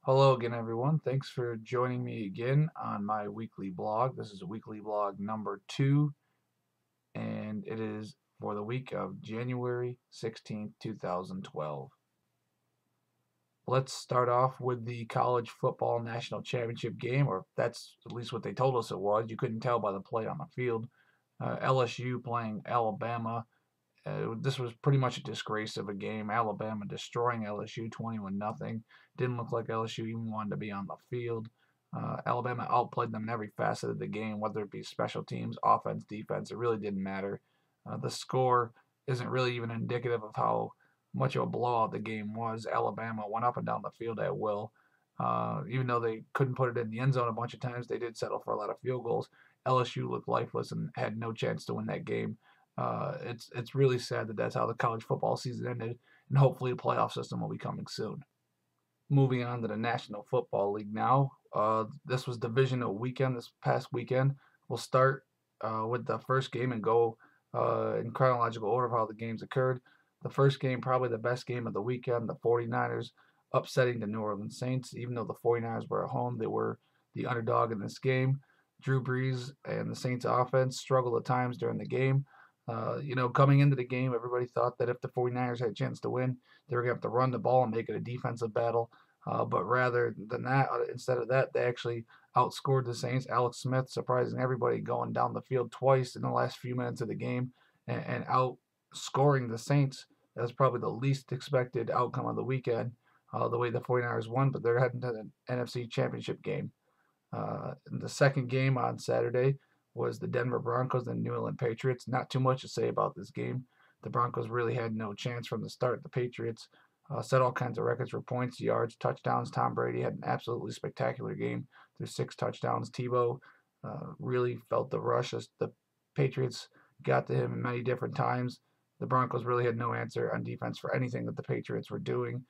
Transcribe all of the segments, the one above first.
Hello again, everyone. Thanks for joining me again on my weekly blog. This is weekly blog number 2, and it is for the week of January 16th, 2012. Let's start off with the college football national championship game, or that's at least what they told us it was. You couldn't tell by the play on the field. LSU playing Alabama. This was pretty much a disgrace of a game. Alabama destroying LSU 21-0. Didn't look like LSU even wanted to be on the field. Alabama outplayed them in every facet of the game, whether it be special teams, offense, defense. It really didn't matter. The score isn't really even indicative of how much of a blowout the game was. Alabama went up and down the field at will. Even though they couldn't put it in the end zone a bunch of times, they did settle for a lot of field goals. LSU looked lifeless and had no chance to win that game. It's really sad that that's how the college football season ended, and hopefully a playoff system will be coming soon. Moving on to the National Football League now. This was divisional weekend. This past weekend, we'll start with the first game and go in chronological order of how the games occurred. The first game, probably the best game of the weekend, the 49ers upsetting the New Orleans Saints. Even though the 49ers were at home, they were the underdog in this game. Drew Brees and the Saints offense struggled at times during the game. Coming into the game, everybody thought that if the 49ers had a chance to win, they were going to have to run the ball and make it a defensive battle. But rather than that, instead of that, they actually outscored the Saints. Alex Smith surprising everybody, going down the field twice in the last few minutes of the game and outscoring the Saints. That's probably the least expected outcome of the weekend, the way the 49ers won, but they're heading to the NFC Championship game. The second game on Saturday was the Denver Broncos and New England Patriots. Not too much to say about this game. The Broncos really had no chance from the start. The Patriots set all kinds of records for points, yards, touchdowns. Tom Brady had an absolutely spectacular game through 6 touchdowns. Tebow really felt the rush as the Patriots got to him many different times. The Broncos really had no answer on defense for anything that the Patriots were doing.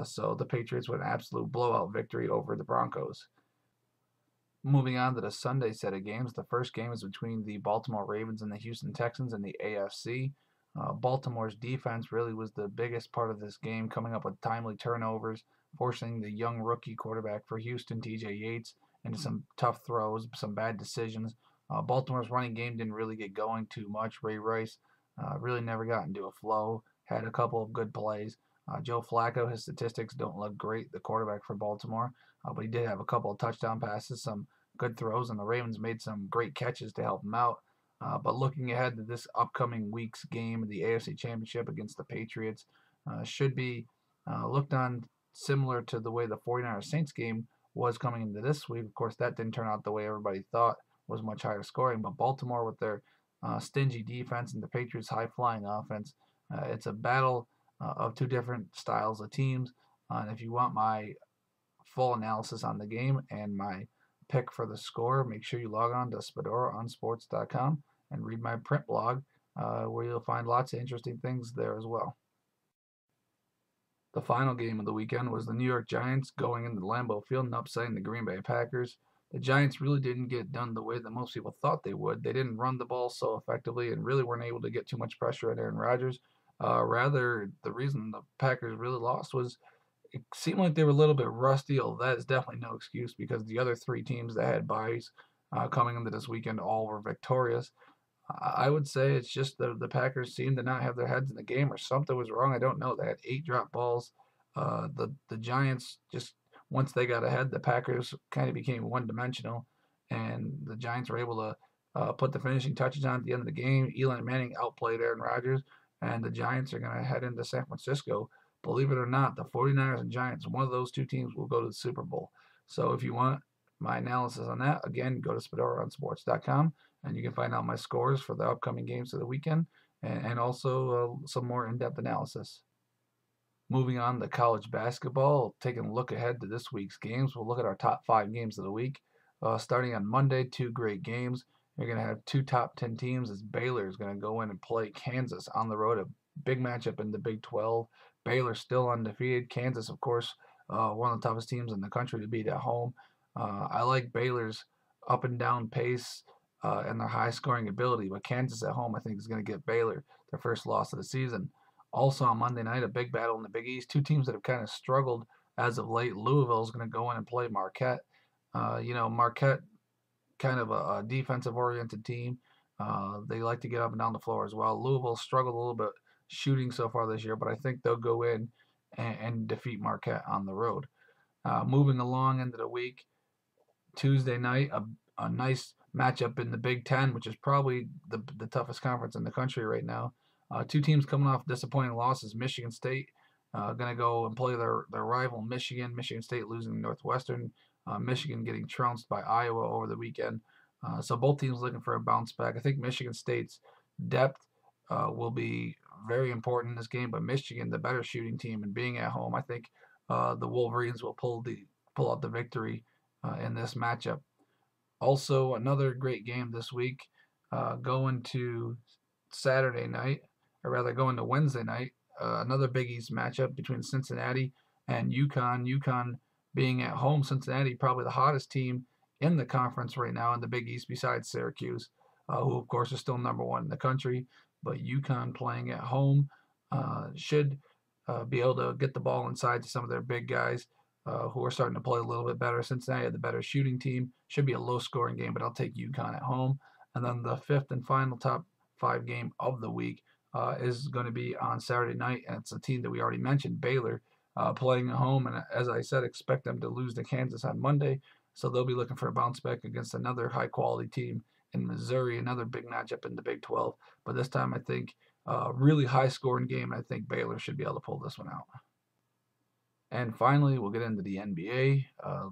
So the Patriots went an absolute blowout victory over the Broncos. Moving on to the Sunday set of games, the first game is between the Baltimore Ravens and the Houston Texans in the AFC. Baltimore's defense really was the biggest part of this game, coming up with timely turnovers, forcing the young rookie quarterback for Houston, TJ Yates, into some tough throws, some bad decisions. Baltimore's running game didn't really get going too much. Ray Rice really never got into a flow, had a couple of good plays. Joe Flacco, his statistics don't look great, the quarterback for Baltimore, but he did have a couple of touchdown passes, some good throws, and the Ravens made some great catches to help him out. But looking ahead to this upcoming week's game, the AFC Championship against the Patriots, should be looked on similar to the way the 49ers Saints game was coming into this week. Of course, that didn't turn out the way everybody thought, was much higher scoring. But Baltimore, with their stingy defense and the Patriots' high flying offense, it's a battle of two different styles of teams. And if you want my full analysis on the game and my pick for the score, make sure you log on to SpadoraOnSports.com and read my print blog, where you'll find lots of interesting things there as well. The final game of the weekend was the New York Giants going into Lambeau Field and upsetting the Green Bay Packers. The Giants really didn't get done the way that most people thought they would. They didn't run the ball so effectively and really weren't able to get too much pressure on Aaron Rodgers. Rather, the reason the Packers really lost was it seemed like they were a little bit rusty. Although that is definitely no excuse because the other three teams that had byes coming into this weekend all were victorious. I would say it's just the Packers seemed to not have their heads in the game or something was wrong. I don't know. They had 8 drop balls. The Giants just once they got ahead, the Packers kind of became one dimensional, and the Giants were able to put the finishing touches on at the end of the game. Eli Manning outplayed Aaron Rodgers, and the Giants are going to head into San Francisco. Believe it or not, the 49ers and Giants, one of those two teams will go to the Super Bowl. So if you want my analysis on that, again, go to SpadoraOnSports.com and you can find out my scores for the upcoming games of the weekend and also some more in-depth analysis. Moving on to college basketball, taking a look ahead to this week's games, we'll look at our top 5 games of the week. Starting on Monday, 2 great games. You're going to have 2 top 10 teams as Baylor is going to go in and play Kansas on the road, a big matchup in the Big 12. Baylor still undefeated. Kansas, of course, one of the toughest teams in the country to beat at home. I like Baylor's up and down pace and their high scoring ability, but Kansas at home, I think, is going to get Baylor their first loss of the season. Also on Monday night, a big battle in the Big East. Two teams that have kind of struggled as of late. Louisville is going to go in and play Marquette. Marquette, kind of a defensive-oriented team. They like to get up and down the floor as well. Louisville struggled a little bit shooting so far this year, but I think they'll go in and defeat Marquette on the road. Moving along into the week, Tuesday night, a nice matchup in the Big Ten, which is probably the toughest conference in the country right now. Two teams coming off disappointing losses. Michigan State going to go and play their rival Michigan. Michigan State losing Northwestern. Michigan getting trounced by Iowa over the weekend. So both teams looking for a bounce back. I think Michigan State's depth will be very important in this game, but Michigan, the better shooting team, and being at home, I think the Wolverines will pull out the victory in this matchup. Also, another great game this week, going to Saturday night, or rather going to Wednesday night. Another Big East matchup between Cincinnati and UConn. UConn being at home. Cincinnati probably the hottest team in the conference right now in the Big East besides Syracuse, who of course is still number one in the country. But UConn playing at home should be able to get the ball inside to some of their big guys who are starting to play a little bit better. Cincinnati, the better shooting team, should be a low-scoring game, but I'll take UConn at home. And then the fifth and final top five game of the week is going to be on Saturday night, and it's a team that we already mentioned, Baylor, playing at home. And as I said, expect them to lose to Kansas on Monday, so they'll be looking for a bounce back against another high-quality team in Missouri, another big matchup in the Big 12. But this time, I think really high-scoring game, and I think Baylor should be able to pull this one out. And finally, we'll get into the NBA,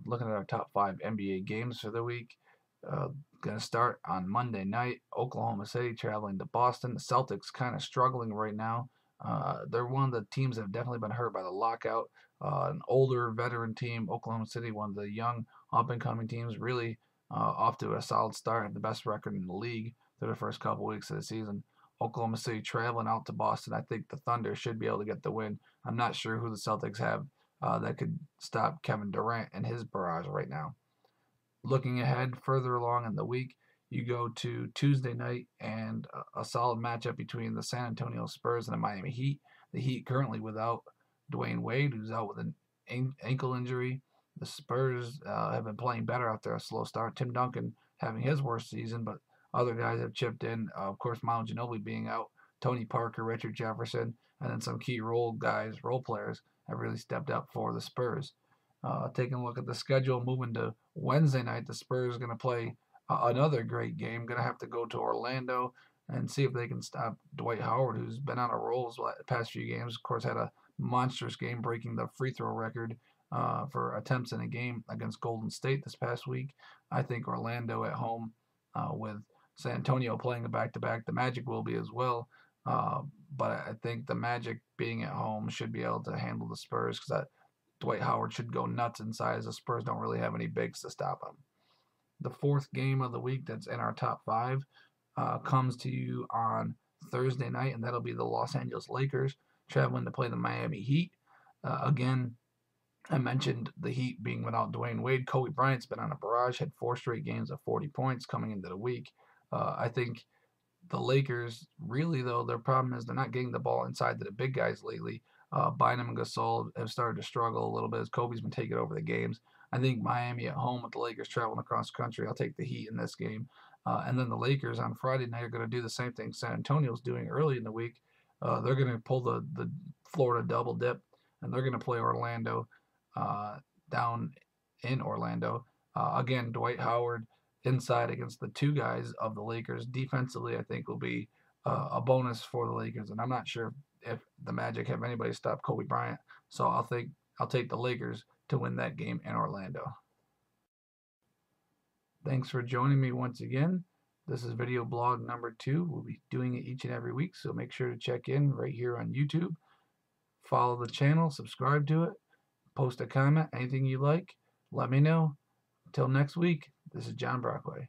looking at our top 5 NBA games for the week. Going to start on Monday night, Oklahoma City traveling to Boston. The Celtics kind of struggling right now. They're one of the teams that have definitely been hurt by the lockout. An older veteran team, Oklahoma City, one of the young up-and-coming teams, really off to a solid start, have the best record in the league through the first couple weeks of the season. Oklahoma City traveling out to Boston. I think the Thunder should be able to get the win. I'm not sure who the Celtics have that could stop Kevin Durant and his barrage right now. Looking ahead further along in the week, you go to Tuesday night and a solid matchup between the San Antonio Spurs and the Miami Heat. The Heat currently without Dwayne Wade, who's out with an ankle injury. The Spurs have been playing better after a slow start. Tim Duncan having his worst season, but other guys have chipped in. Of course, Manu Ginobili being out, Tony Parker, Richard Jefferson, and then some key role players have really stepped up for the Spurs. Taking a look at the schedule, moving to Wednesday night, the Spurs are going to play another great game. Going to have to go to Orlando and see if they can stop Dwight Howard, who's been on a roll the past few games. Of course, had a monstrous game, breaking the free throw record for attempts in a game against Golden State this past week. I think Orlando at home with San Antonio playing a back-to-back. The Magic will be as well. But I think the Magic being at home should be able to handle the Spurs because Dwight Howard should go nuts inside as the Spurs don't really have any bigs to stop him. The fourth game of the week that's in our top 5 comes to you on Thursday night, and that'll be the Los Angeles Lakers traveling to play the Miami Heat. Again, I mentioned the Heat being without Dwayne Wade. Kobe Bryant's been on a barrage, had 4 straight games of 40 points coming into the week. I think the Lakers, really, though, their problem is they're not getting the ball inside to the big guys lately. Bynum and Gasol have started to struggle a little bit as Kobe's been taking over the games. I think Miami at home with the Lakers traveling across the country. I'll take the Heat in this game. And then the Lakers on Friday night are going to do the same thing San Antonio's doing early in the week. They're going to pull the Florida double dip, and they're going to play Orlando down in Orlando. Again, Dwight Howard inside against the 2 guys of the Lakers. Defensively, I think will be a bonus for the Lakers, and I'm not sure if the Magic have anybody stop Kobe Bryant. So I'll take the Lakers to win that game in Orlando. Thanks for joining me once again. This is video blog number 2. We'll be doing it each and every week, so make sure to check in right here on YouTube. Follow the channel, subscribe to it, post a comment, anything you like, let me know. Until next week, this is John Brockway.